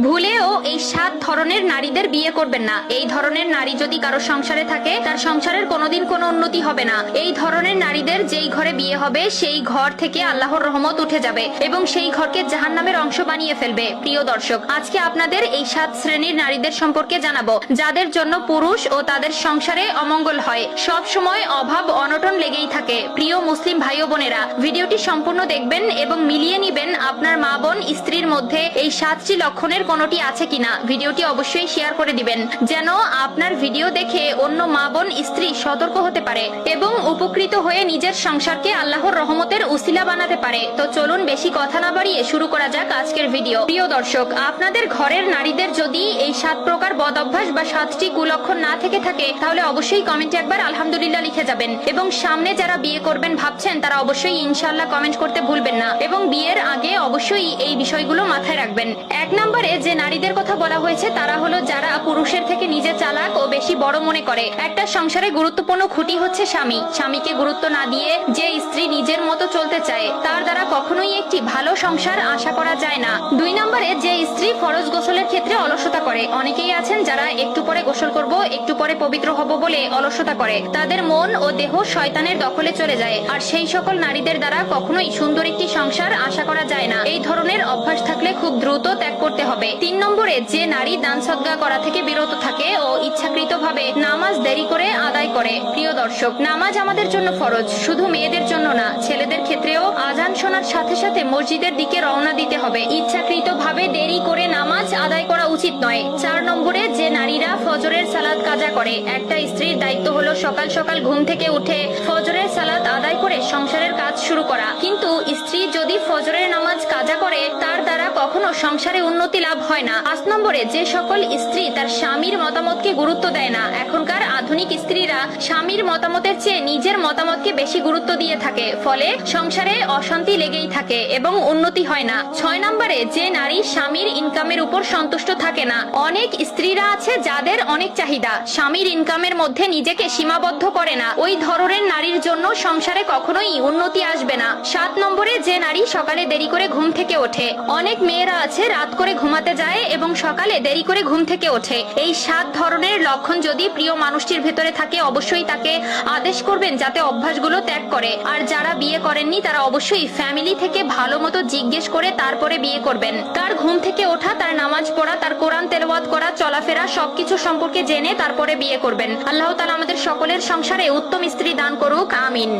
ভুলেও এই 7 ধরনের নারীদের বিয়ে করবেন না। এই ধরনের নারী যদি কারো সংসারে থাকে তার সংসারের কোনোদিন কোনো উন্নতি হবে না। এই ধরনের নারীদের যেই ঘরে বিয়ে হবে সেই ঘর থেকে আল্লাহর রহমত উঠে যাবে এবং সেই ঘরকে জাহান্নামের অংশ বানিয়ে ফেলবে। প্রিয় দর্শক, আজকে আপনাদের এই 7 শ্রেণীর নারীদের সম্পর্কে জানাবো যাদের জন্য পুরুষ ও তাদের সংসারে অমঙ্গল হয়, সব সময় অভাব অনটন লেগেই থাকে। প্রিয় মুসলিম ভাই ও বোনেরা, ভিডিওটি সম্পূর্ণ দেখবেন এবং মিলিয়ে নিবেন আপনার মা বোন স্ত্রীর মধ্যে এই 7টি লক্ষণের কোনটি আছে কিনা। ভিডিওটি অবশ্যই শেয়ার করে দিবেন যেন আপনার ভিডিও দেখে অন্য মা বোন স্ত্রী সতর্ক হতে পারে এবং উপকৃত হয়ে নিজের সংসারকে আল্লাহর রহমতের উসিলা বানাতে পারে। তো চলুন বেশি কথা না বাড়িয়ে শুরু করা যাক আজকের ভিডিও। প্রিয় দর্শক, আপনাদের ঘরের নারীদের যদি এই 7 প্রকার বদ অভ্যাস বা 7টি কুলক্ষণ না থেকে থাকে তাহলে অবশ্যই কমেন্টে একবার আলহামদুলিল্লাহ লিখে যাবেন এবং সামনে যারা বিয়ে করবেন ভাবছেন তারা অবশ্যই ইনশাআল্লাহ কমেন্ট করতে ভুলবেন না এবং বিয়ের আগে অবশ্যই এই বিষয়গুলো মাথায় রাখবেন। 1 নম্বরে যে নারীদের কথা বলা হয়েছে তারা হলো যারা পুরুষের থেকে নিজে চালাক ও বেশি বড় মনে করে। একটা সংসারে গুরুত্বপূর্ণ খুঁটি হচ্ছে স্বামী। স্বামীকে গুরুত্ব না দিয়ে যে স্ত্রী নিজের মতো চলতে চায় তার দ্বারা কখনোই একটি ভালো সংসার আশা করা যায় না। 2 নম্বরে যে স্ত্রী ফরজ গোসলের ক্ষেত্রে অলসতা করে। অনেকেই আছেন যারা একটু পরে গোসল করব, একটু পরে পবিত্র হব বলে অলসতা করে। তাদের মন ও দেহ শয়তানের দখলে চলে যায় আর সেই সকল নারীদের দ্বারা কখনোই সুন্দর একটি সংসার আশা করা যায় না। এই ধরনের অভ্যাস থাকলে খুব দ্রুত ত্যাগ করতে হবে। 3 নম্বরে যে নারী দান সদকা করা থেকে বিরত থাকে ও ইচ্ছাকৃতভাবে নামাজ দেরি করে আদায় করে। প্রিয় দর্শক, নামাজ আমাদের জন্য ফরজ, শুধু মেয়েদের জন্য না, ছেলেদের ক্ষেত্রেও আজান শোনার সাথে সাথে মসজিদের দিকে রওনা দিতে হবে। ইচ্ছাকৃতভাবে দেরি করে নামাজ আদায় করা উচিত নয়। 4 নম্বরে যে নারীরা ফজরের সালাত কাজা করে। একটা স্ত্রীর দায়িত্ব হলো সকাল সকাল ঘুম থেকে উঠে ফজরের সালাত আদায় করে সংসারের কাজ শুরু করা। কিন্তু স্ত্রী যদি ফজরের নামাজ কাজা করে তার দ্বারা কখনো সংসারে উন্নতি লাভ হয় না। 5 নম্বরে যে সকল স্ত্রী তার স্বামীর মতামতকে গুরুত্ব দেয় না। এখনকার আধুনিক স্ত্রীরা স্বামীর মতামতের চেয়ে নিজের মতামতকে বেশি গুরুত্ব দিয়ে থাকে, ফলে সংসারে অশান্তি লেগেই থাকে এবং উন্নতি হয় না। 6 নম্বরে যে নারী স্বামীর ইনকামের উপর সন্তুষ্ট থাকে না। অনেক স্ত্রীরা আছে যাদের অনেক চাহিদা, স্বামীর ইনকামের মধ্যে নিজেকে সীমাবদ্ধ করে না। ওই ধরনের নারীর জন্য সংসারে কখনোই উন্নতি আসবে না। 7 নম্বরে যে নারী সকালে দেরি করে ঘুম থেকে ওঠে। অনেক মেয়েরা আছে রাত করে ঘুমাতে যায় এবং সকালে দেরি করে ঘুম থেকে ওঠে। এই 7 ধরনের লক্ষণ যদি প্রিয় মানুষটির ভেতরে থাকে অবশ্যই তাকে আদেশ করবেন যাতে অভ্যাসগুলো ত্যাগ করে। আর যারা বিয়ে করেননি তারা অবশ্যই ফ্যামিলি থেকে ভালো মতো জিজ্ঞেস করে তারপরে বিয়ে করবেন। তার ঘুম থেকে ওঠা, তার নামাজ পড়া, তার কোরআন তেলাওয়াত করা, চলাফেরা সবকিছু সম্পর্কে জেনে তারপরে বিয়ে করবেন। আল্লাহ তাআলা আমাদের সকলের সংসারে উত্তম স্ত্রী দান করুক, আমিন।